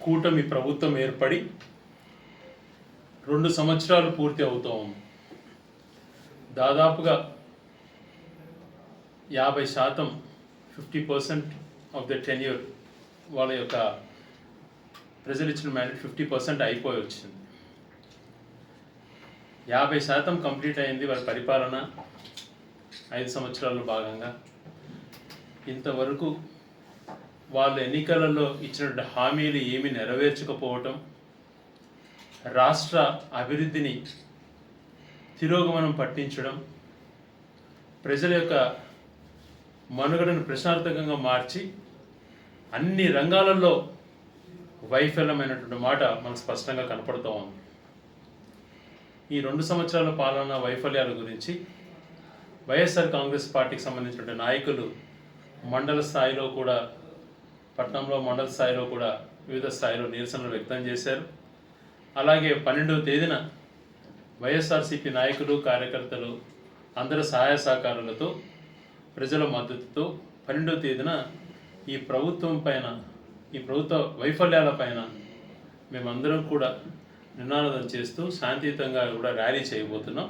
కూటమి ప్రభుత్వం ఏర్పడి 2 సంవత్సరాలు పూర్తి అవుతూ ఉంది. దాదాపుగా 50% 50% ఆఫ్ ద టెన్యూర్ వాళ్ళ యొక్క ప్రజలు ఇచ్చిన మ్యాండేట్ 50% అయిపోయి వచ్చింది. 50% కంప్లీట్ అయింది వాళ్ళ పరిపాలన 5 సంవత్సరాల్లో భాగంగా. ఇంతవరకు వాళ్ళు ఎన్నికలలో ఇచ్చినటువంటి హామీలు ఏమీ నెరవేర్చకపోవటం, రాష్ట్ర అభివృద్ధిని తిరోగమనం పట్టించడం, ప్రజల యొక్క మనుగడను ప్రశ్నార్థకంగా మార్చి అన్ని రంగాలలో వైఫల్యమైనటువంటి మాట మనకు స్పష్టంగా కనపడుతూ ఉంది. ఈ 2 సంవత్సరాల పాలన వైఫల్యాల గురించి వైఎస్ఆర్ కాంగ్రెస్ పార్టీకి సంబంధించిన నాయకులు మండల స్థాయిలో కూడా, పట్టణంలో మండల స్థాయిలో కూడా వివిధ స్థాయిలో నిరసనలు వ్యక్తం చేశారు. అలాగే 12వ తేదీన వైఎస్ఆర్సీపీ నాయకులు, కార్యకర్తలు అందరి సహాయ సహకారాలతో, ప్రజల మద్దతుతో 12వ తేదీన ఈ ప్రభుత్వం పైన, ఈ ప్రభుత్వ వైఫల్యాల పైన మేమందరం కూడా నినాదం చేస్తూ శాంతియుతంగా కూడా ర్యాలీ చేయబోతున్నాం.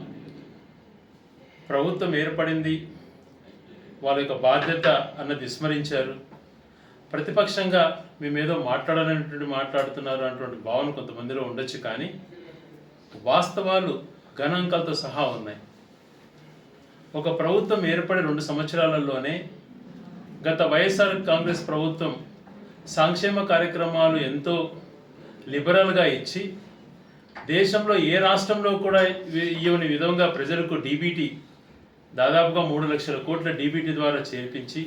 ప్రభుత్వం ఏర్పడింది, వాళ్ళ యొక్క బాధ్యత అన్నది విస్మరించారు. ప్రతిపక్షంగా మేమేదో మాట్లాడుతున్నారు అన్నటువంటి భావన కొంతమందిలో ఉండొచ్చు, కానీ వాస్తవాలు గణాంకాలతో సహా ఉన్నాయి. ఒక ప్రభుత్వం ఏర్పడి 2 సంవత్సరాలలోనే గత వైఎస్ఆర్ కాంగ్రెస్ ప్రభుత్వం సంక్షేమ కార్యక్రమాలు ఎంతో లిబరల్గా ఇచ్చి, దేశంలో ఏ రాష్ట్రంలో కూడా ఇవ్వని విధంగా ప్రజలకు డీబీటీ దాదాపుగా 3 లక్షల కోట్ల డీబీటీ ద్వారా చేర్పించి,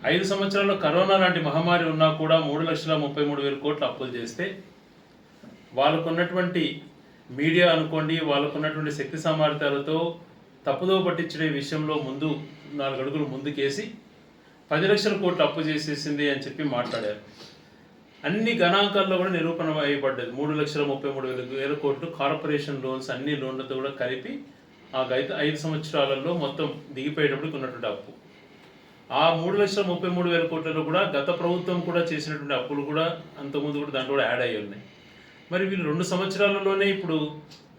5 సంవత్సరాల్లో కరోనా లాంటి మహమ్మారి ఉన్నా కూడా 3,33,000 కోట్ల అప్పులు చేస్తే, వాళ్ళకున్నటువంటి మీడియా అనుకోండి, వాళ్ళకున్నటువంటి శక్తి సామర్థ్యాలతో తప్పుదో పట్టించే విషయంలో ముందు 4 అడుగులు ముందుకేసి 10 లక్షల కోట్ల అప్పు చేసేసింది అని చెప్పి మాట్లాడారు. అన్ని గణాంకాల్లో కూడా నిరూపణ అయ్యబడ్డది. 3,33,000 కోట్లు కార్పొరేషన్ లోన్స్, అన్ని లోన్లతో కూడా కలిపి ఆ 5 సంవత్సరాలలో మొత్తం దిగిపోయేటప్పటికి ఉన్నటువంటి అప్పు. ఆ 3,33,000 కోట్లలో కూడా గత ప్రభుత్వం కూడా చేసినటువంటి అప్పులు కూడా అంతకుముందు కూడా దాంట్లో కూడా యాడ్ అయ్యి ఉన్నాయి. మరి వీళ్ళు 2 సంవత్సరాలలోనే ఇప్పుడు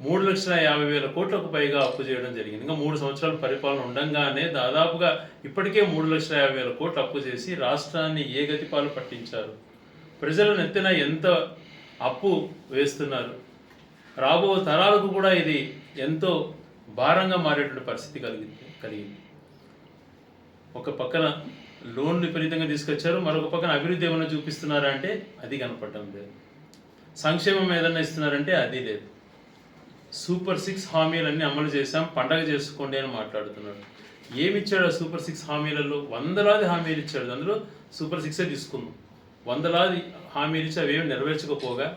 3,50,000 కోట్లకు పైగా అప్పు చేయడం జరిగింది. ఇంకా 3 సంవత్సరాల పరిపాలన ఉండగానే దాదాపుగా ఇప్పటికే 3,50,000 కోట్లు అప్పు చేసి రాష్ట్రాన్ని ఏ గతిపాలు పట్టించారు, ప్రజలను ఎత్తిన ఎంత అప్పు వేస్తున్నారు, రాబో తరాలకు కూడా ఇది ఎంతో భారంగా మారేటువంటి పరిస్థితి కలిగింది. ఒక పక్కన లోన్లు విపరీతంగా తీసుకొచ్చారు, మరొక పక్కన అభివృద్ధి ఏమైనా చూపిస్తున్నారా అంటే అది కనపడటం లేదు. సంక్షేమం ఏదన్నా ఇస్తున్నారంటే అది లేదు. సూపర్ 6 హామీలన్నీ అమలు చేశాం, పండగ చేసుకోండి అని మాట్లాడుతున్నాడు. ఏమిచ్చాడు ఆ సూపర్ 6 హామీలలో? వందలాది హామీలు ఇచ్చాడు. అందులో సూపర్ 6 తీసుకుందాం. వందలాది హామీలు ఇచ్చి అవేమి నెరవేర్చకపోగా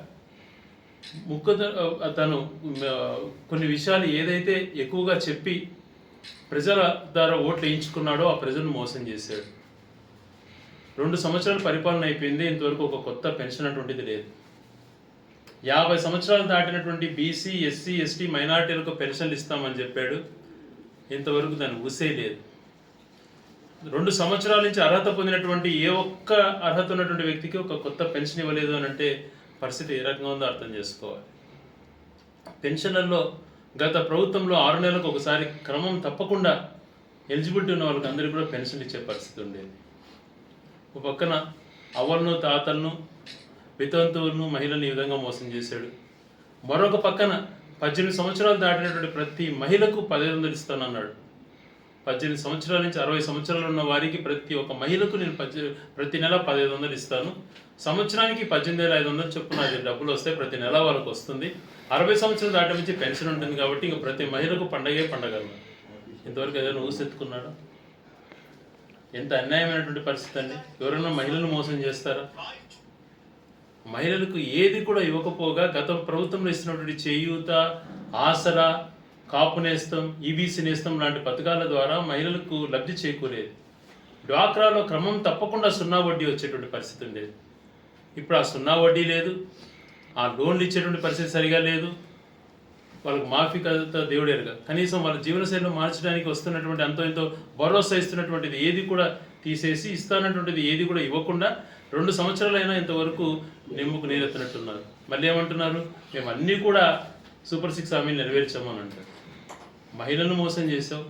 తను కొన్ని విషయాలు ఏదైతే ఎక్కువగా చెప్పి ప్రజల ద్వారా ఓట్లు వేయించుకున్నాడో ఆ ప్రజలను మోసం చేశాడు. 2 సంవత్సరాల పరిపాలన అయిపోయింది, ఇంతవరకు ఒక కొత్త పెన్షన్ అటువంటిది లేదు. 50 సంవత్సరాలు దాటినటువంటి బీసీ, ఎస్సీ, ఎస్టీ మైనార్టీలకు పెన్షన్లు ఇస్తామని చెప్పాడు, ఇంతవరకు దాన్ని ఊసే లేదు. 2 సంవత్సరాల నుంచి అర్హత పొందినటువంటి ఏ ఒక్క అర్హత ఉన్నటువంటి వ్యక్తికి ఒక కొత్త పెన్షన్ ఇవ్వలేదు అని అంటే పరిస్థితి ఏ రకంగా ఉందో అర్థం చేసుకోవాలి. పెన్షన్లలో గత ప్రభుత్వంలో 6 నెలలకు ఒకసారి క్రమం తప్పకుండా ఎలిజిబిలిటీ ఉన్న వాళ్ళకి అందరికీ కూడా పెన్షన్ ఇచ్చే పరిస్థితి ఉండేది. ఒక పక్కన అవ్వలను, తాతలను, వితంతువులను, మహిళలను ఈ విధంగా మోసం చేశాడు. మరొక పక్కన 18 సంవత్సరాలు దాటినటువంటి ప్రతి మహిళకు 1,500 ఇస్తానన్నాడు. 18 సంవత్సరాల నుంచి 60 సంవత్సరాలు ఉన్న వారికి ప్రతి ఒక్క మహిళకు నేను ప్రతి నెల 1,500 ఇస్తాను. సంవత్సరానికి 18,500 చొప్పున అది డబ్బులు వస్తాయి, ప్రతి నెల వాళ్ళకు వస్తుంది. 60 సంవత్సరాలు దాటి నుంచి పెన్షన్ ఉంటుంది కాబట్టి ఇంకా ప్రతి మహిళకు పండగే పండగ. ఇంతవరకు ఏదైనా ఊసెత్తుకున్నాడా? ఎంత అన్యాయమైనటువంటి పరిస్థితి అండి. ఎవరైనా మహిళలను మోసం చేస్తారా? మహిళలకు ఏది కూడా ఇవ్వకపోగా గత ప్రభుత్వంలో ఇస్తున్నటువంటి చేయూత, ఆసరా, కాపు నేస్తం, ఈబీసీ నేస్తం లాంటి పథకాల ద్వారా మహిళలకు లబ్ధి చేకూరేది. డ్వాక్రాలో క్రమం తప్పకుండా 0 వడ్డీ వచ్చేటువంటి పరిస్థితి ఉండేది. ఇప్పుడు ఆ 0 వడ్డీ లేదు, ఆ లోన్లు ఇచ్చేటువంటి పరిస్థితి సరిగా లేదు. వాళ్ళకు మాఫీ కథ దేవుడేరుగా కనీసం వాళ్ళ జీవనశైలిని మార్చడానికి వస్తున్నటువంటి అంతో ఎంతో భరోసా ఇస్తున్నటువంటిది ఏది కూడా తీసేసి, ఇస్తానటువంటిది ఏది కూడా ఇవ్వకుండా 2 సంవత్సరాలైనా ఇంతవరకు నిమ్మకు నీరెత్తినట్టున్నారు. మళ్ళీ ఏమంటున్నారు, మేము అన్నీ కూడా సూపర్ 6 హామీలు నెరవేర్చాము అని అంటారు. మహిళలను మోసం చేసావు,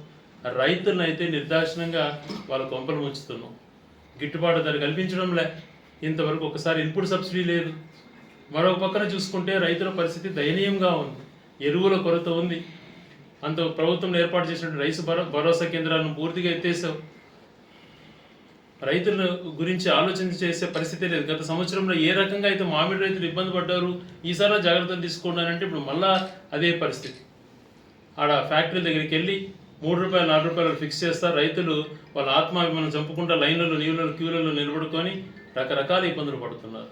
రైతులను అయితే నిర్దాక్షిణంగా వాళ్ళ కొంపలు ముంచుతున్నాం. గిట్టుబాటు ధర కల్పించడంలే, ఇంతవరకు ఒకసారి ఇన్పుట్ సబ్సిడీ లేదు. మరొక పక్కన చూసుకుంటే రైతుల పరిస్థితి దయనీయంగా ఉంది, ఎరువుల కొరత ఉంది. అంత ప్రభుత్వం ఏర్పాటు చేసినటువంటి రైతు భరోసా కేంద్రాలను పూర్తిగా ఎత్తేసావు. రైతుల గురించి ఆలోచన చేసే పరిస్థితి లేదు. గత సంవత్సరంలో ఏ రకంగా అయితే మామిడి రైతులు ఇబ్బంది పడ్డారు, ఈసారి జాగ్రత్తలు తీసుకున్నానంటే ఇప్పుడు మళ్ళా అదే పరిస్థితి. ఆడ ఫ్యాక్టరీ దగ్గరికి వెళ్ళి 3 రూపాయలు 4 రూపాయలు ఫిక్స్ చేస్తారు. రైతులు వాళ్ళ ఆత్మాభిమానం చంపుకుంటా లైన్లలో నీళ్ళలో క్యూలలో నిలబడుకొని రకరకాల ఇబ్బందులు పడుతున్నారు.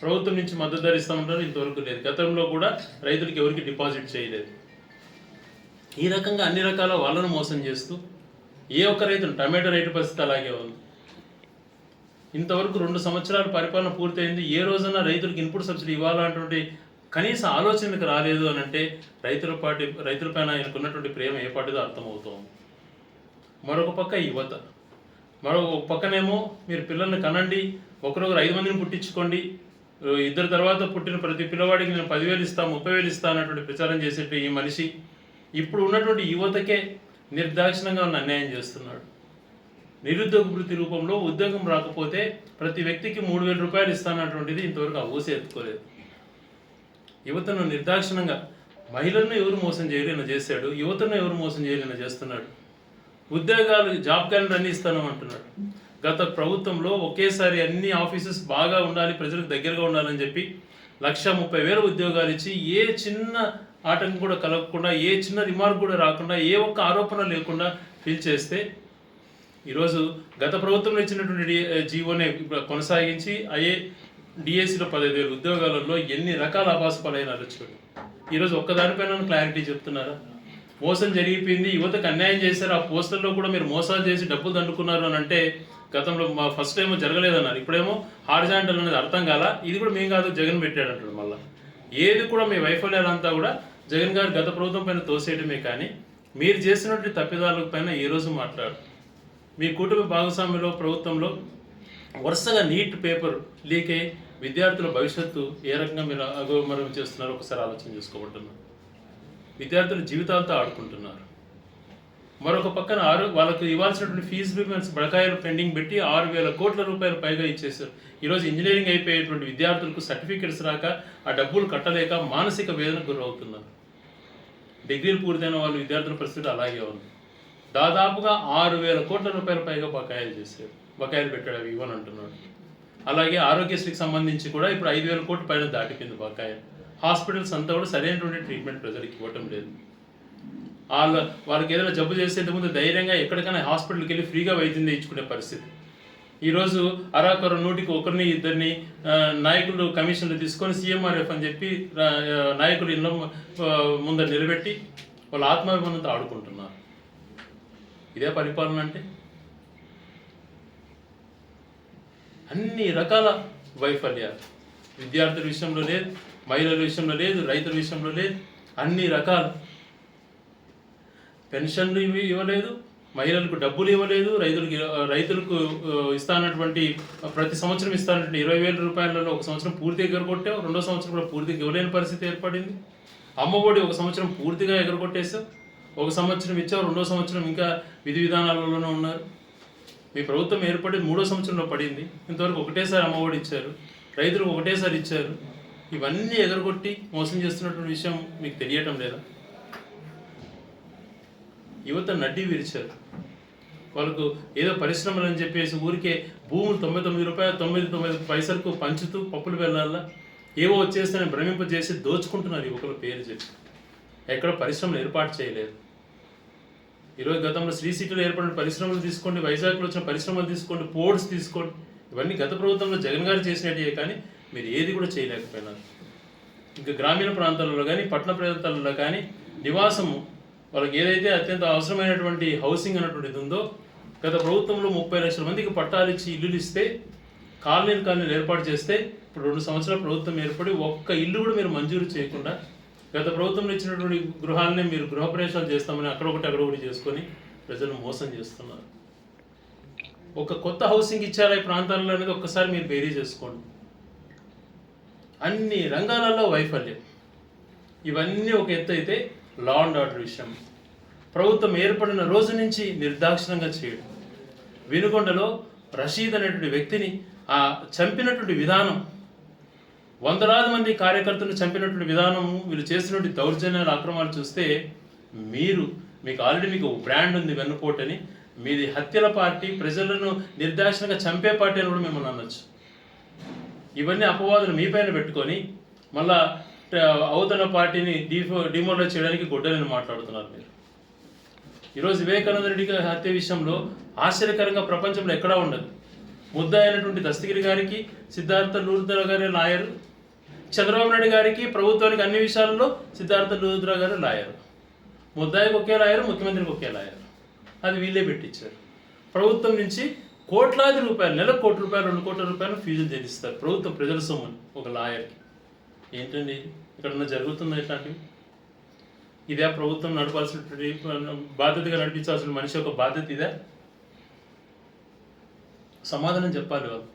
ప్రభుత్వం నుంచి మద్దతు ధర ఇస్తామంటారు, ఇంతవరకు లేదు. గతంలో కూడా రైతులకు ఎవరికి డిపాజిట్ చేయలేదు. ఈ రకంగా అన్ని రకాల వాళ్ళను మోసం చేస్తూ ఏ ఒక్క రైతును, టమాటో రైతు పరిస్థితి అలాగే ఉంది. ఇంతవరకు 2 సంవత్సరాల పరిపాలన పూర్తయింది, ఏ రోజున రైతులకు ఇన్పుట్ సబ్సిడీ ఇవ్వాలన్నటువంటి కనీస ఆలోచనకు రాలేదు అని అంటే రైతులపైన ఆయనకు ఉన్నటువంటి ప్రేమ ఏ పాటిదో అర్థమవుతోంది. మరొక పక్క యువత, మరొక పక్కనేమో మీరు పిల్లల్ని కనండి, ఒకరొకరు 5 మందిని పుట్టించుకోండి, 2 తర్వాత పుట్టిన ప్రతి పిల్లవాడికి నేను 10,000 ఇస్తా 30,000 ఇస్తా అన్నటువంటి ప్రచారం చేసేట్టు ఈ మనిషి ఇప్పుడు ఉన్నటువంటి యువతకే నిర్దాక్షిణంగా ఉన్న అన్యాయం చేస్తున్నాడు. నిరుద్యోగ వృత్తి రూపంలో ఉద్యోగం రాకపోతే ప్రతి వ్యక్తికి 3,000 రూపాయలు ఇస్తానటువంటిది ఇంతవరకు ఆ ఊసే ఎత్తుకోలేదు. యువతను నిర్దాక్షిణంగా, మహిళలను ఎవరు మోసం చేయలేన చేశాడు, యువతను ఎవరు మోసం చేయలేన చేస్తున్నాడు. ఉద్యోగాలు జాబ్ క్యాలెండర్ అన్ని ఇస్తాను అంటున్నాడు. గత ప్రభుత్వంలో ఒకేసారి అన్ని ఆఫీసెస్ బాగా ఉండాలి, ప్రజలకు దగ్గరగా ఉండాలని చెప్పి 1,30,000 ఉద్యోగాలు ఇచ్చి ఏ చిన్న ఆటంకం కూడా కలగకుండా, ఏ చిన్న రిమార్క్ కూడా రాకుండా, ఏ ఒక్క ఆరోపణ లేకుండా ఫిల్ చేస్తే ఈరోజు గత ప్రభుత్వంలో ఇచ్చినటువంటి జీవోనే కొనసాగించి అయ్యే డిఎస్సిలో 15,000 ఉద్యోగాలలో ఎన్ని రకాల అభాసపాలైన చూడండి. ఈరోజు ఒక్కదానిపైన క్లారిటీ చెప్తున్నారా? మోసం జరిగిపోయింది, యువతకు అన్యాయం చేశారు, ఆ పోస్టర్లో కూడా మీరు మోసాలు చేసి డబ్బులు దండుకున్నారు అని అంటే గతంలో మా ఫస్ట్ టైం జరగలేదన్నారు, ఇప్పుడేమో హారిజాంటల్ అనేది అర్థం కాల, ఇది కూడా మేము కాదు జగన్ పెట్టాడు అంటాడు. మళ్ళీ ఏది కూడా మీ వైఫల్యాలంతా కూడా జగన్ గారు గత ప్రభుత్వం పైన తోసేయడమే కానీ మీరు చేసినటువంటి తప్పిదాల పైన ఏ రోజు మాట్లాడు. మీ కుటుంబ భాగస్వామ్యంలో ప్రభుత్వంలో వరుసగా నీట్ పేపర్ లీక్ అయ్యి విద్యార్థుల భవిష్యత్తు ఏ రకంగా మీరు అగోమరం చేస్తున్నారో ఒకసారి ఆలోచన చేసుకోబడుతున్నారు. విద్యార్థుల జీవితాలతో ఆడుకుంటున్నారు. మరొక పక్కన వాళ్ళకు ఇవ్వాల్సినటువంటి ఫీజు పేమెంట్స్ బకాయిలు పెండింగ్ పెట్టి 6,000 కోట్ల రూపాయలు పైగా ఇచ్చేశారు. ఈరోజు ఇంజనీరింగ్ అయిపోయేటువంటి విద్యార్థులకు సర్టిఫికెట్స్ రాక ఆ డబ్బులు కట్టలేక మానసిక వేదనకు గురవుతున్నారు. డిగ్రీలు పూర్తయిన వాళ్ళు విద్యార్థుల పరిస్థితి అలాగే ఉంది. దాదాపుగా 6,000 కోట్ల రూపాయల పైగా బకాయిలు పెట్టాడు, అవి ఇవ్వని అంటున్నాడు. అలాగే ఆరోగ్యశ్రీకి సంబంధించి కూడా ఇప్పుడు 5,000 కోట్ల పైన దాటిపోయింది బకాయి. హాస్పిటల్స్ అంతా కూడా సరైనటువంటి ట్రీట్మెంట్ ప్రజలకు ఇవ్వటం లేదు. వాళ్ళకి ఏదైనా జబ్బు చేస్తే ఇంతకుముందు ధైర్యంగా ఎక్కడికైనా హాస్పిటల్కి వెళ్ళి ఫ్రీగా వైద్యం చేయించుకునే పరిస్థితి. ఈరోజు అరాకొర 100కి 1-2 నాయకులు కమిషన్లు తీసుకొని సీఎంఆర్ఎఫ్ అని చెప్పి నాయకులు ఇళ్ళ ముందర నిలబెట్టి వాళ్ళ ఆత్మాభిమానంతో ఆడుకుంటున్నారు. ఇదే పరిపాలన అంటే? అన్ని రకాల వైఫల్యాలు విద్యార్థుల విషయంలో లేదు, మహిళల విషయంలో లేదు, రైతుల విషయంలో లేదు. అన్ని రకాలు పెన్షన్లు ఇవ్వలేదు, మహిళలకు డబ్బులు ఇవ్వలేదు, రైతులకు ఇస్తానటువంటి ప్రతి సంవత్సరం ఇస్తానటువంటి 20,000 రూపాయలలో ఒక సంవత్సరం పూర్తిగా ఎగరగొట్టావు, 2వ సంవత్సరం కూడా పూర్తిగా ఇవ్వలేని పరిస్థితి ఏర్పడింది. అమ్మఒడి ఒక సంవత్సరం పూర్తిగా ఎగరగొట్టేసావు, ఒక సంవత్సరం ఇచ్చావు, 2వ సంవత్సరం ఇంకా విధి విధానాలలోనే ఉన్నారు. మీ ప్రభుత్వం ఏర్పడి 3వ సంవత్సరంలో పడింది, ఇంతవరకు ఒకటేసారి అమ్మఒడి ఇచ్చారు, రైతులకు ఒకటేసారి ఇచ్చారు. ఇవన్నీ ఎగరగొట్టి మోసం చేస్తున్నటువంటి విషయం మీకు తెలియటం లేదా? యువత నడ్డి విరిచారు. వాళ్ళకు ఏదో పరిశ్రమలు అని చెప్పేసి ఊరికే భూములు 99 రూపాయలు 99 పైసలకు పంచుతూ పప్పులు వెళ్ళాలా ఏవో వచ్చేస్తే భ్రమింపజేసి దోచుకుంటున్నారు యువకుల పేరు చెప్పి. ఎక్కడ పరిశ్రమలు ఏర్పాటు చేయలేదు. ఈరోజు గతంలో శ్రీ సిటీలో ఏర్పడిన పరిశ్రమలు తీసుకోండి, వైజాగ్లో వచ్చిన పరిశ్రమలు తీసుకోండి, పోర్ట్స్ తీసుకోండి, ఇవన్నీ గత ప్రభుత్వంలో జగన్ గారు చేసినట్టే, కానీ మీరు ఏది కూడా చేయలేకపోయినారు. ఇంకా గ్రామీణ ప్రాంతాలలో కానీ పట్టణ ప్రాంతాలలో కానీ నివాసము వాళ్ళకి ఏదైతే అత్యంత అవసరమైనటువంటి హౌసింగ్ అన్నటువంటిది ఉందో, గత ప్రభుత్వంలో 30 లక్షల మందికి పట్టాలు ఇచ్చి ఇల్లులు ఇస్తే కాలనీలు ఏర్పాటు చేస్తే ఇప్పుడు 2 సంవత్సరాల ప్రభుత్వం ఏర్పడి ఒక్క ఇల్లు కూడా మీరు మంజూరు చేయకుండా గత ప్రభుత్వంలో ఇచ్చినటువంటి గృహాలనే మీరు గృహప్రవేశాలు చేస్తామని అక్కడొకటి చేసుకొని ప్రజలను మోసం చేస్తున్నారు. ఒక కొత్త హౌసింగ్ ఇచ్చారా ఈ ప్రాంతాల్లో అనేది ఒక్కసారి మీరు బేరీ చేసుకోండి. అన్ని రంగాలలో వైఫల్యం. ఇవన్నీ ఒక ఎత్తు అయితే, లా అండ్ ఆర్డర్ విషయం ప్రభుత్వం ఏర్పడిన రోజు నుంచి నిర్దాక్షిణంగా చేయడం. వినుకొండలో రషీద్ అనేటువంటి వ్యక్తిని చంపినటువంటి విధానం, వందలాది మంది కార్యకర్తలను చంపినటువంటి విధానం, వీళ్ళు చేసినటువంటి దౌర్జన్యాలు, అక్రమాలు చూస్తే మీకు ఆల్రెడీ బ్రాండ్ ఉంది వెన్నుపోటని, మీది హత్యల పార్టీ, ప్రజలను నిర్దాక్షిణంగా చంపే పార్టీ అని కూడా మిమ్మల్ని అనొచ్చు. ఇవన్నీ అపవాదులు మీ పైన పెట్టుకొని మళ్ళా అవతల పార్టీని డిమోరలైజ్ చేయడానికి గొడ్డలని మాట్లాడుతున్నారు మీరు. ఈరోజు వివేకానంద రెడ్డి హత్య విషయంలో ఆశ్చర్యకరంగా ప్రపంచంలో ఎక్కడా ఉండదు. ముద్దాయి అయినటువంటి దస్తగిరి గారికి, సిద్ధార్థ లూథ్రా గారి లాయరు, చంద్రబాబు నాయుడు గారికి, ప్రభుత్వానికి అన్ని విషయాల్లో సిద్ధార్థ లూథ్రా గారు లాయరు. ముద్దాయికి ఒకే లాయరు, ముఖ్యమంత్రికి ఒకే లాయరు. అది వీళ్ళే పెట్టించారు. ప్రభుత్వం నుంచి కోట్లాది రూపాయలు, నెలకు ₹1 కోటి, ₹2 కోట్ల ఫీజులు చెల్లిస్తారు ప్రభుత్వం, ప్రజల సొమ్ముని ఒక లాయర్కి. ఏంటండి ఇక్కడ జరుగుతుంది ఇట్లాంటివి? ఇదే ప్రభుత్వం నడపాల్సిన బాధ్యతగా నడిపించాల్సిన మనిషి ఒక బాధ్యత ఇదే? సమాధానం చెప్పాలి వాళ్ళు.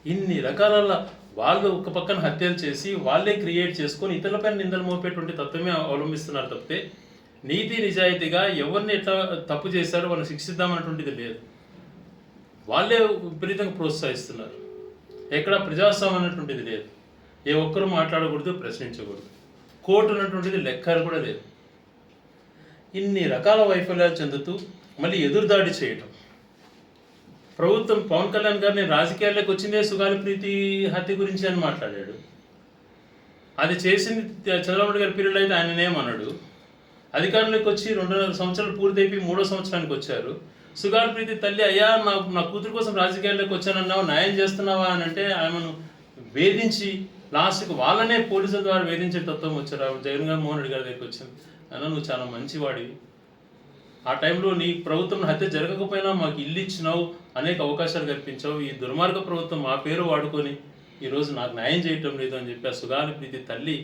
ఇన్ని రకాల వాళ్ళు ఒక పక్కన హత్యలు చేసి వాళ్ళే క్రియేట్ చేసుకొని ఇతరులపైన నిందలు మోపేటువంటి తత్వమే అవలంబిస్తున్నారు తప్పితే నీతి నిజాయితీగా ఎవరిని ఎట్లా తప్పు చేశారో వాళ్ళని శిక్షిద్దామన్నటువంటిది లేదు. వాళ్ళే విపరీతంగా ప్రోత్సహిస్తున్నారు. ఎక్కడ ప్రజాస్వామ్యం అన్నటువంటిది లేదు. ఏ ఒక్కరు మాట్లాడకూడదు, ప్రశ్నించకూడదు. కోర్టు అన్నటువంటిది లెక్కలు కూడా లేదు. ఇన్ని రకాల వైఫల్యాలు చెందుతూ మళ్ళీ ఎదురుదాడి చేయటం. ప్రభుత్వం పవన్ కళ్యాణ్ గారిని రాజకీయాల్లోకి వచ్చిందే సుగాలి ప్రీతి హత్య గురించి అని మాట్లాడాడు. అది చేసింది చంద్రబాబు గారి పీరియడ్ అయితే ఆయననేమన్నాడు. అధికారంలోకి వచ్చి 2.5 సంవత్సరాలు పూర్తయిపోయి 3వ సంవత్సరానికి వచ్చారు. సుగాలి ప్రీతి తల్లి, అయ్యా నా కూతురు కోసం రాజకీయాల్లోకి వచ్చానన్నావు, న్యాయం చేస్తున్నావా అని అంటే ఆమెను వేధించి లాస్ట్కి వాళ్ళనే పోలీసుల ద్వారా వేధించే తత్వం వచ్చారు. జగన్మోహన్ రెడ్డి గారి దగ్గరికి వచ్చింది. అన్న నువ్వు చాలా మంచివాడివి, ఆ టైంలో నీ ప్రభుత్వం హత్య జరగకపోయినా మాకు ఇల్లు ఇచ్చినావు, అనేక అవకాశాలు కల్పించావు. ఈ దుర్మార్గ ప్రభుత్వం మా పేరు వాడుకొని ఈరోజు నాకు న్యాయం చేయటం లేదు అని చెప్పి ఆ సుగాలి ప్రీతి తల్లి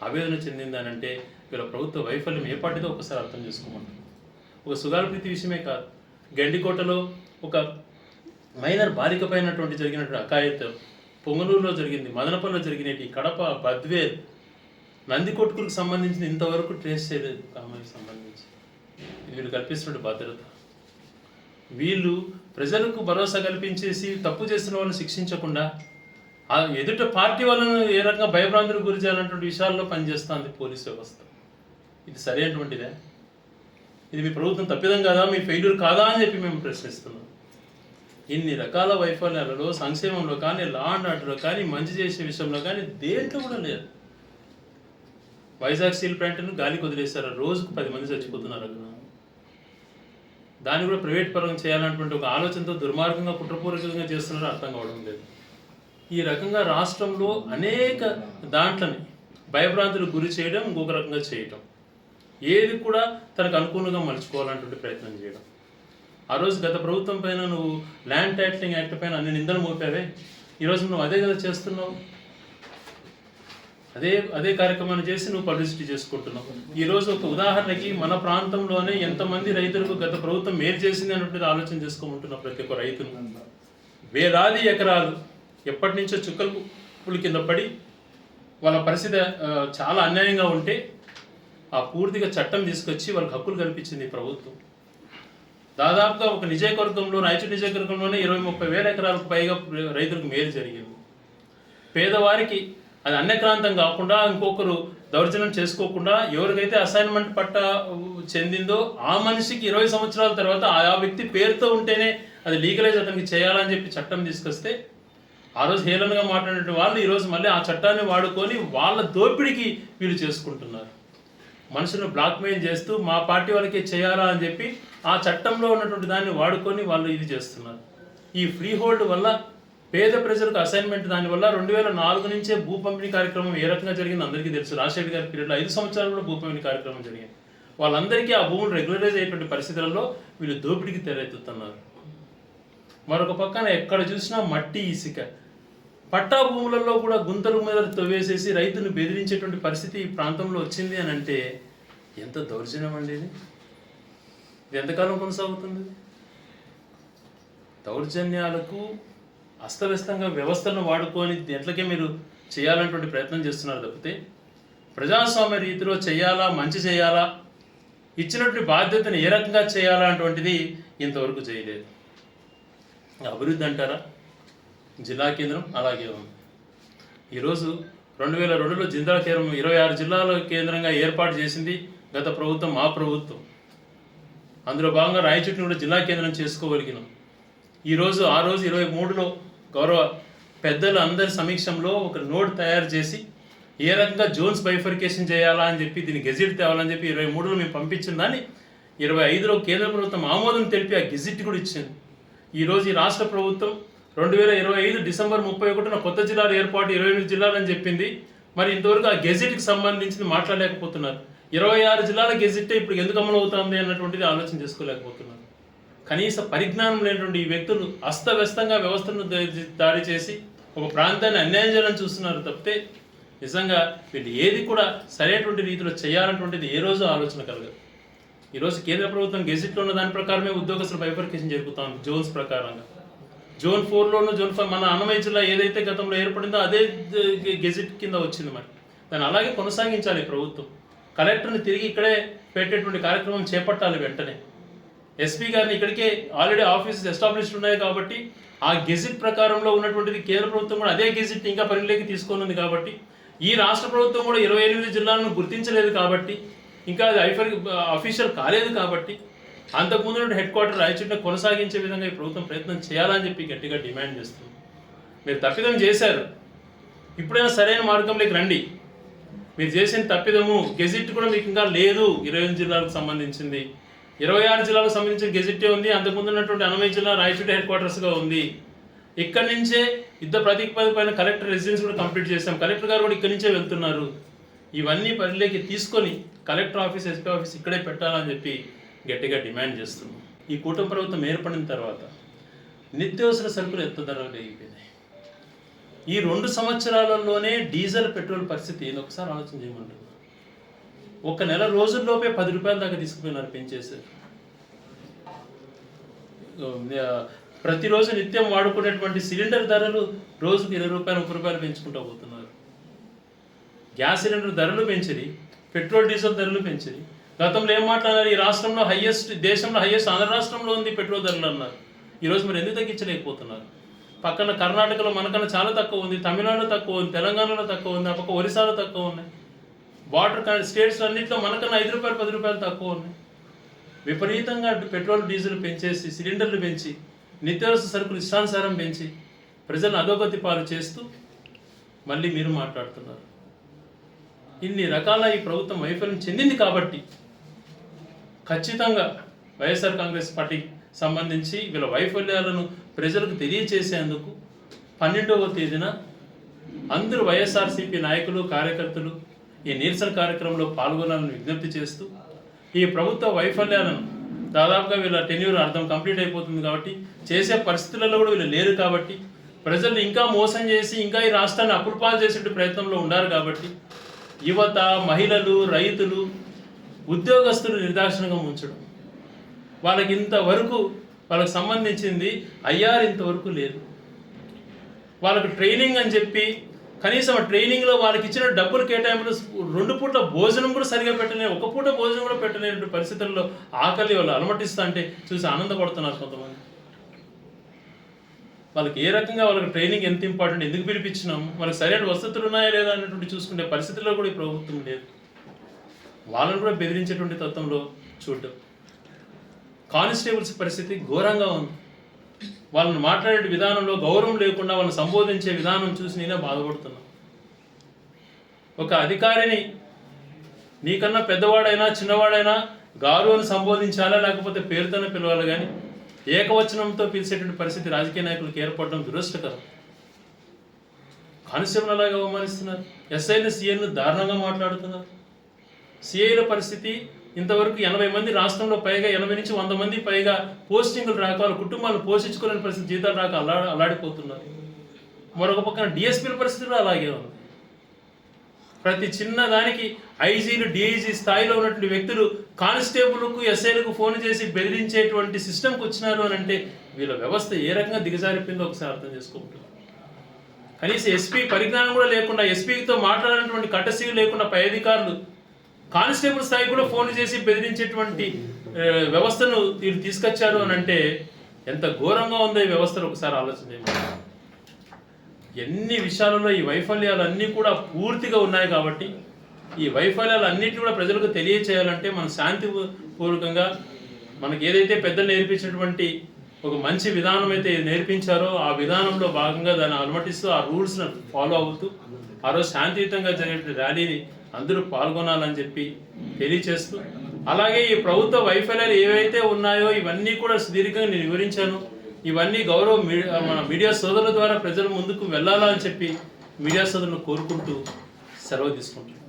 ఆవేదన చెందిందనంటే వీళ్ళ ప్రభుత్వ వైఫల్యం ఏ పార్టీదో ఒకసారి అర్థం చేసుకోమంటారు. ఒక సుగాలి ప్రీతి విషయమే కాదు, గండికోటలో ఒక మైనర్ బాలిక పైనటువంటి జరిగినటువంటి అకాయత్, పొంగనూరులో జరిగింది, మదనపల్లిలో జరిగినవి, కడప, బద్వేల్, నందికొట్కులకు సంబంధించిన ఇంతవరకు ట్రేస్ చేయలేదు. కామానికి సంబంధించి వీళ్ళు కల్పిస్తున్న భద్రత, వీళ్ళు ప్రజలకు భరోసా కల్పించేసి తప్పు చేసిన వాళ్ళని శిక్షించకుండా ఆ ఎదుట పార్టీ వాళ్ళను ఏ రకంగా భయభ్రాంతులకు గురి చేయాలన్నటువంటి విషయాల్లో పనిచేస్తుంది పోలీస్ వ్యవస్థ. ఇది సరైనటువంటిదే? ఇది మీ ప్రభుత్వం తప్పిదం కాదా, మీ ఫెయిల్యూర్ కాదా అని చెప్పి మేము ప్రశ్నిస్తున్నాం. ఇన్ని రకాల వైఫల్యాలలో సంక్షేమంలో కానీ, లా అండ్ ఆర్డర్లో కానీ, మంచి చేసే విషయంలో కానీ దేంట్లో కూడా లేదు. వైజాగ్ స్టీల్ ప్లాంట్ను గాలికి వదిలేశారు. రోజుకు 10 మంది చచ్చిపోతున్నారు అక్కడ. దాన్ని కూడా ప్రైవేట్ పరంగా చేయాలన్నటువంటి ఒక ఆలోచనతో దుర్మార్గంగా, కుట్రపూర్వకంగా చేస్తున్నారో అర్థం కావడం లేదు. ఈ రకంగా రాష్ట్రంలో అనేక దాంట్లని భయభ్రాంతులకు గురి చేయడం, ఇంకొక రకంగా చేయటం, ఏది కూడా తనకు అనుకూలంగా మలుచుకోవాలన్నటువంటి ప్రయత్నం చేయడం. ఆ రోజు గత ప్రభుత్వం పైన నువ్వు ల్యాండ్ టైటిలింగ్ యాక్ట్ పైన అన్ని నిందలు మోపావే, ఈరోజు నువ్వు అదే కదా చేస్తున్నావు. అదే కార్యక్రమాన్ని చేసి నువ్వు పబ్లిసిటీ చేసుకుంటున్నావు. ఈరోజు ఒక ఉదాహరణకి మన ప్రాంతంలోనే ఎంతమంది రైతులకు గత ప్రభుత్వం మేలు చేసింది అన్నట్టు ఆలోచన చేసుకోమంటున్నావు. ప్రతి ఒక్క రైతును వేలాది ఎకరాలు ఎప్పటి నుంచో చుక్కల కింద పడి వాళ్ళ పరిస్థితి చాలా అన్యాయంగా ఉంటే ఆ పూర్తిగా చట్టం తీసుకొచ్చి వాళ్ళకి హక్కులు కల్పించింది ప్రభుత్వం. దాదాపుగా ఒక నియోజకవర్గంలో, రాయచూరు నియోజకవర్గంలోనే 20-30 వేల ఎకరాలకు పైగా రైతులకు మేలు జరిగింది. పేదవారికి అది అన్యక్రాంతం కాకుండా, ఇంకొకరు దౌర్జన్యం చేసుకోకుండా, ఎవరికైతే అసైన్మెంట్ పట్ట చెందిందో ఆ మనిషికి 20 సంవత్సరాల తర్వాత ఆ వ్యక్తి పేరుతో ఉంటేనే అది లీగలైజ్ అతనికి చేయాలని చెప్పి చట్టం తీసుకొస్తే ఆ రోజు హేళనగా మాట్లాడిన వాళ్ళు ఈరోజు మళ్ళీ ఆ చట్టాన్ని వాడుకొని వాళ్ళ దోపిడికి వీళ్ళు చేసుకుంటున్నారు. మనుషులను బ్లాక్మెయిల్ చేస్తూ మా పార్టీ వాళ్ళకే చేయాలా అని చెప్పి ఆ చట్టంలో ఉన్నటువంటి దాన్ని వాడుకొని వాళ్ళు ఇది చేస్తున్నారు. ఈ ఫ్రీ హోల్డ్ వల్ల పేద ప్రజలకు అసైన్మెంట్, దానివల్ల 2004 నుంచే భూ పంపిణీ కార్యక్రమం ఏ రకంగా జరిగిందో అందరికీ తెలుసు. రాజశేఖర్ గారి పీరియడ్లో 5 సంవత్సరాలు కూడా భూ పంపిణీ కార్యక్రమం జరిగింది. వాళ్ళందరికీ ఆ భూములు రెగ్యులరైజ్ అయ్యేటువంటి పరిస్థితులలో వీళ్ళు దోపిడీకి తెరెత్తుతున్నారు. మరొక పక్కన ఎక్కడ చూసినా మట్టి, ఇసుక, పట్టా భూములలో కూడా గుంతల మీద తవ్వేసేసి రైతును బెదిరించేటువంటి పరిస్థితి ఈ ప్రాంతంలో వచ్చింది అని అంటే ఎంత దౌర్జన్యం అండి ఇది! ఎంతకాలం కొనసాగుతుంది? దౌర్జన్యాలకు అస్తవ్యస్తంగా వ్యవస్థలను వాడుకొని దీంట్లోకే మీరు చేయాలన్నటువంటి ప్రయత్నం చేస్తున్నారు తప్పితే ప్రజాస్వామ్య రీతిలో చేయాలా, మంచి చేయాలా, ఇచ్చినటువంటి బాధ్యతను ఏ రకంగా చేయాలా అటువంటిది ఇంతవరకు చేయలేదు. అభివృద్ధి అంటారా, జిల్లా కేంద్రం అలాగే ఉంది. ఈరోజు 2002లో జిల్లా కేంద్రం 26 జిల్లాల కేంద్రంగా ఏర్పాటు చేసింది గత ప్రభుత్వం, మా ప్రభుత్వం. అందులో భాగంగా రాయచోటిని కూడా జిల్లా కేంద్రం చేసుకోగలిగినాం. ఈరోజు ఆ రోజు 23లో గౌరవ పెద్దలు అందరి సమీక్షంలో ఒక నోట్ తయారు చేసి ఏ రకంగా జోన్స్ బైఫర్కేషన్ చేయాలా అని చెప్పి దీన్ని గెజిట్ తేవాలని చెప్పి 23లో మేము పంపించిన దాన్ని 25లో కేంద్ర ప్రభుత్వం ఆమోదం తెలిపి ఆ గెజిట్ కూడా ఇచ్చింది. ఈరోజు ఈ రాష్ట్ర ప్రభుత్వం 2025 డిసెంబర్ 31న కొత్త జిల్లాలు ఏర్పాటు 28 జిల్లాలని చెప్పింది. మరి ఇంతవరకు ఆ గెజిట్కి సంబంధించి మాట్లాడలేకపోతున్నారు. 26 జిల్లాల గెజిట్ ఇప్పుడు ఎందుకు అమలు అవుతుంది అన్నటువంటిది ఆలోచన చేసుకోలేకపోతున్నారు. కనీస పరిజ్ఞానం లేనటువంటి ఈ వ్యక్తులు అస్తవ్యస్తంగా వ్యవస్థను దాడి చేసి ఒక ప్రాంతాన్ని అన్యాయం చేయాలని చూస్తున్నారు తప్పితే నిజంగా వీళ్ళు ఏది కూడా సరైనటువంటి రీతిలో చేయాలన్నటువంటిది ఏ రోజు ఆలోచన కలగదు. ఈరోజు కేంద్ర ప్రభుత్వం గెజిట్లో ఉన్న దాని ప్రకారమే ఉద్యోగస్తుల బైఫర్కేషన్ జరుగుతూ ఉంది. జోన్స్ ప్రకారంగా జోన్ 4లోను జోన్ 5 మన అన్నమయ్య జిల్లా ఏదైతే గతంలో ఏర్పడిందో అదే గెజిట్ కింద వచ్చింది. మరి దాన్ని అలాగే కొనసాగించాలి ప్రభుత్వం. కలెక్టర్ని తిరిగి ఇక్కడే పెట్టేటువంటి కార్యక్రమం చేపట్టాలి వెంటనే. ఎస్పీ గారిని ఇక్కడికే ఆల్రెడీ ఆఫీసెస్ ఎస్టాబ్లిష్డ్ ఉన్నాయి కాబట్టి ఆ గెజిట్ ప్రకారంలో ఉన్నటువంటిది కేంద్ర ప్రభుత్వం కూడా అదే గెజిట్ ఇంకా పరిగణలోకి తీసుకొని ఉంది కాబట్టి ఈ రాష్ట్ర ప్రభుత్వం కూడా 28 జిల్లాలను గుర్తించలేదు కాబట్టి ఇంకా అది అఫీషియల్ కాలేదు కాబట్టి అంతకుముందు హెడ్ క్వార్టర్ రాయచోటిని కొనసాగించే విధంగా ఈ ప్రభుత్వం ప్రయత్నం చేయాలని చెప్పి గట్టిగా డిమాండ్ చేస్తుంది. మీరు తప్పిదం చేశారు, ఇప్పుడైనా సరైన మార్గంలోకి రండి. మీరు చేసిన తప్పిదము గెజిట్ కూడా మీకు ఇంకా లేదు. 28 జిల్లాలకు సంబంధించింది 26 జిల్లాలకు సంబంధించిన గెజిటే ఉంది. అంతకుముందు ఉన్నటువంటి అన్నమయ్య జిల్లా రాయచోటి హెడ్ క్వార్టర్స్గా ఉంది. ఇక్కడి నుంచే యుద్ధ ప్రతిపాదన కలెక్టర్ రెసిడెన్స్ కూడా కంప్లీట్ చేశాం. కలెక్టర్ గారు కూడా ఇక్కడి నుంచే వెళ్తున్నారు. ఇవన్నీ పరిధిలోకి తీసుకొని కలెక్టర్ ఆఫీస్, ఎస్పీ ఆఫీస్ ఇక్కడే పెట్టాలని చెప్పి గట్టిగా డిమాండ్ చేస్తున్నాం. ఈ కూటమి ప్రభుత్వం ఏర్పడిన తర్వాత నిత్యావసర సరుకులు ఎంత ధరలు అయిపోయినాయి. ఈ 2 సంవత్సరాలలోనే డీజిల్, పెట్రోల్ పరిస్థితి ఏంది ఒకసారి ఆలోచన చేయమంటున్నారు. ఒక నెల రోజుల్లోపే 10 రూపాయల దాకా తీసుకుపోయినారు, పెంచేశారు. ప్రతిరోజు నిత్యం వాడుకునేటువంటి సిలిండర్ ధరలు రోజుకు 20 రూపాయలు, 30 రూపాయలు పెంచుకుంటూ పోతున్నారు. గ్యాస్ సిలిండర్ ధరలు పెంచిరి, పెట్రోల్ డీజిల్ ధరలు పెంచిరి. గతంలో ఏం మాట్లాడారు, ఈ రాష్ట్రంలో దేశంలో హైయెస్ట్ ఆంధ్ర రాష్ట్రంలో ఉంది పెట్రోల్ ధరలు అన్నారు. ఈరోజు మరి ఎందుకు తగ్గించలేకపోతున్నారు? పక్కన కర్ణాటకలో మనకన్నా చాలా తక్కువ ఉంది, తమిళనాడులో తక్కువ ఉంది, తెలంగాణలో తక్కువ ఉంది, ఆ పక్క ఒరిస్సాలో తక్కువ ఉన్నాయి. బార్డర్ స్టేట్స్ అన్నింటిలో మనకన్నా 5 రూపాయలు, 10 రూపాయలు తక్కువ ఉన్నాయి. విపరీతంగా పెట్రోల్ డీజిల్ పెంచేసి, సిలిండర్లు పెంచి, నిత్యావసర సరుకులు ఇష్టానుసారం పెంచి ప్రజలను అధోగతి పాలు చేస్తూ మళ్ళీ మీరు మాట్లాడుతున్నారు. ఇన్ని రకాల ఈ ప్రభుత్వం వైఫల్యం చెందింది కాబట్టి ఖచ్చితంగా వైఎస్ఆర్ కాంగ్రెస్ పార్టీకి సంబంధించి వీళ్ళ వైఫల్యాలను ప్రజలకు తెలియచేసేందుకు 12వ తేదీన అందరూ వైఎస్ఆర్సీపీ నాయకులు, కార్యకర్తలు ఈ నిరసన కార్యక్రమంలో పాల్గొనాలని విజ్ఞప్తి చేస్తూ ఈ ప్రభుత్వ వైఫల్యాలను దాదాపుగా వీళ్ళ టెన్యూర్ అర్థం కంప్లీట్ అయిపోతుంది కాబట్టి చేసే పరిస్థితులలో కూడా వీళ్ళు లేరు కాబట్టి ప్రజలు ఇంకా మోసం చేసి ఇంకా ఈ రాష్ట్రాన్ని అప్పుల పాలు చేసే ప్రయత్నంలో ఉన్నారు కాబట్టి యువత, మహిళలు, రైతులు, ఉద్యోగస్తులు నిర్దాక్షిణంగా ఉంచడం, వాళ్ళకి ఇంతవరకు వాళ్ళకి సంబంధించింది ఐఆర్ ఇంతవరకు లేదు. వాళ్ళకు ట్రైనింగ్ అని చెప్పి కనీసం ఆ ట్రైనింగ్లో వాళ్ళకి ఇచ్చిన డబ్బులు కేటాయింపులు 2 పూట్ల భోజనం కూడా సరిగా పెట్టలే, 1 పూట భోజనం కూడా పెట్టలేని పరిస్థితుల్లో ఆకలి వాళ్ళు అలమటిస్తా అంటే చూసి ఆనందపడుతున్నారు కొంతమంది. వాళ్ళకి ఏ రకంగా వాళ్ళకి ట్రైనింగ్ ఎంత ఇంపార్టెంట్, ఎందుకు పిలిపించినాము, వాళ్ళకి సరైన వసతులు ఉన్నాయా లేదా అన్నటువంటి చూసుకునే పరిస్థితుల్లో కూడా ఈ ప్రభుత్వం లేదు. వాళ్ళని కూడా బెదిరించేటువంటి తత్వంలో చూడడం. కానిస్టేబుల్స్ పరిస్థితి ఘోరంగా ఉంది. వాళ్ళని మాట్లాడే విధానంలో గౌరవం లేకుండా వాళ్ళని సంబోధించే విధానం చూసి నేనే బాధపడుతున్నాను. ఒక అధికారిని నీకన్నా పెద్దవాడైనా చిన్నవాడైనా గారు అని సంబోధించాలా, లేకపోతే పేరుతోనే పిలవాలి, కానీ ఏకవచనంతో పిలిచేటువంటి పరిస్థితి రాజకీయ నాయకులకు ఏర్పడడం దురదృష్టకరం. కానిస్టేబుల్ అలాగే అవమానిస్తున్నారు, ఎస్ఐలు, సీఐలు దారుణంగా మాట్లాడుతున్నారు. సీఐల పరిస్థితి ఇంతవరకు 80 మంది రాష్ట్రంలో పైగా 80 నుంచి 100 మంది పైగా పోస్టింగులు రాక వాళ్ళ కుటుంబాలను పోషించుకోలేని పరిస్థితి, జీతాలు రాక అల్లాడిపోతున్నారు. మరొక పక్కన డిఎస్పీల పరిస్థితి కూడా అలాగే ఉంది. ప్రతి చిన్న దానికి ఐజీలు డిఐజీ స్థాయిలో ఉన్నటువంటి వ్యక్తులు కానిస్టేబుల్కు ఎస్ఐలకు ఫోన్ చేసి బెదిరించేటువంటి సిస్టమ్కి వచ్చినారు అని అంటే వీళ్ళ వ్యవస్థ ఏ రకంగా దిగజారిపోయిందో ఒకసారి అర్థం చేసుకోవచ్చు. కనీసం ఎస్పీ పరిజ్ఞానం కూడా లేకుండా, ఎస్పీతో మాట్లాడినటువంటి కట్టసీలు లేకుండా పై అధికారులు కానిస్టేబుల్ స్థాయి కూడా ఫోన్ చేసి బెదిరించేటువంటి వ్యవస్థను వీళ్ళు తీసుకొచ్చారు అని అంటే ఎంత ఘోరంగా ఉందో ఈ వ్యవస్థను ఒకసారి ఆలోచన చేయండి. ఎన్ని విషయాలలో ఈ వైఫల్యాలు అన్నీ కూడా పూర్తిగా ఉన్నాయి కాబట్టి ఈ వైఫల్యాలు అన్నింటినీ కూడా ప్రజలకు తెలియచేయాలంటే మనం శాంతిపూర్వకంగా మనకి ఏదైతే పెద్దలు నేర్పించినటువంటి ఒక మంచి విధానం అయితే నేర్పించారో ఆ విధానంలో భాగంగా దాన్ని అనుమతిస్తూ ఆ రూల్స్ను ఫాలో అవుతూ ఆ రోజు శాంతియుతంగా జరిగే ర్యాలీని అందరూ పాల్గొనాలని చెప్పి తెలియచేస్తూ, అలాగే ఈ ప్రభుత్వ వైఫల్యాలు ఏవైతే ఉన్నాయో ఇవన్నీ కూడా సుదీర్ఘంగా నేను వివరించాను. ఇవన్నీ మన మీడియా సోదరుల ద్వారా ప్రజల ముందుకు వెళ్ళాలా అని చెప్పి మీడియా సోదరులను కోరుకుంటూ సెలవు తీసుకుంటున్నాను.